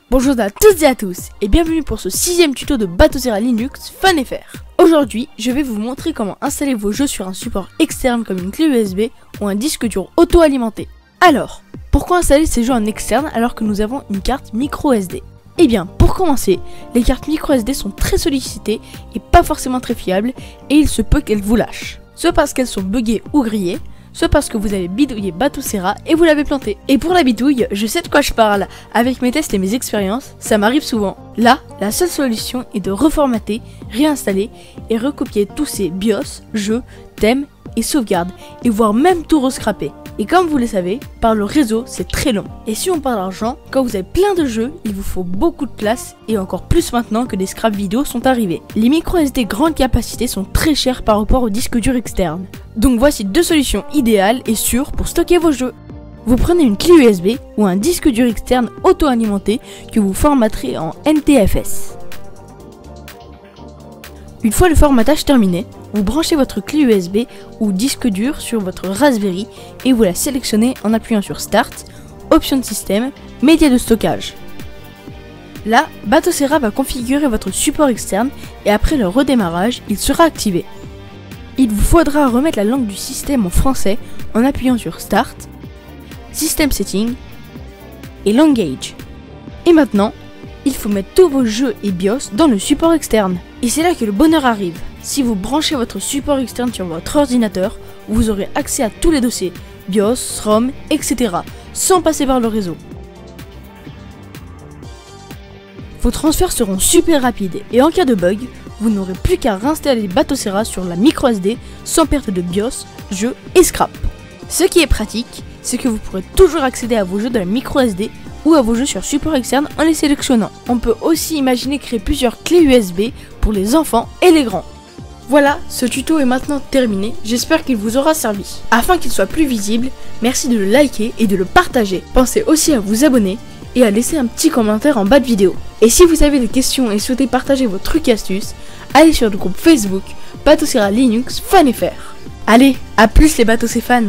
Bonjour à toutes et à tous et bienvenue pour ce 6ème tuto de Batocera Linux FunFR. Aujourd'hui, je vais vous montrer comment installer vos jeux sur un support externe comme une clé USB ou un disque dur auto-alimenté. Alors, pourquoi installer ces jeux en externe alors que nous avons une carte micro SD? Eh bien, pour commencer, les cartes micro SD sont très sollicitées et pas forcément très fiables et il se peut qu'elles vous lâchent. Soit parce qu'elles sont buggées ou grillées, soit parce que vous avez bidouillé Batocera et vous l'avez planté. Et pour la bidouille, je sais de quoi je parle. Avec mes tests et mes expériences, ça m'arrive souvent. Là, la seule solution est de reformater, réinstaller et recopier tous ces BIOS, jeux, thèmes et sauvegardes, et voire même tout rescraper. Et comme vous le savez, par le réseau, c'est très long. Et si on parle d'argent, quand vous avez plein de jeux, il vous faut beaucoup de place, et encore plus maintenant que des scraps vidéo sont arrivés. Les micro SD grande capacité sont très chers par rapport aux disques durs externes. Donc voici deux solutions idéales et sûres pour stocker vos jeux. Vous prenez une clé USB ou un disque dur externe auto-alimenté que vous formaterez en NTFS. Une fois le formatage terminé, vous branchez votre clé USB ou disque dur sur votre Raspberry et vous la sélectionnez en appuyant sur Start, Options de système, Médias de stockage. Là, Batocera va configurer votre support externe et après le redémarrage, il sera activé. Il vous faudra remettre la langue du système en français en appuyant sur Start, System Setting et Language. Et maintenant, il faut mettre tous vos jeux et BIOS dans le support externe. Et c'est là que le bonheur arrive. Si vous branchez votre support externe sur votre ordinateur, vous aurez accès à tous les dossiers, BIOS, ROM, etc. sans passer par le réseau. Vos transferts seront super rapides et en cas de bug, vous n'aurez plus qu'à réinstaller Batocera sur la micro SD sans perte de BIOS, jeux et scrap. Ce qui est pratique, c'est que vous pourrez toujours accéder à vos jeux de la micro SD ou à vos jeux sur support externe en les sélectionnant. On peut aussi imaginer créer plusieurs clés USB pour les enfants et les grands. Voilà, ce tuto est maintenant terminé, j'espère qu'il vous aura servi. Afin qu'il soit plus visible, merci de le liker et de le partager. Pensez aussi à vous abonner et à laisser un petit commentaire en bas de vidéo. Et si vous avez des questions et souhaitez partager vos trucs et astuces, allez sur le groupe Facebook Batocera Linux FunFR. Allez, à plus les Batocé fans!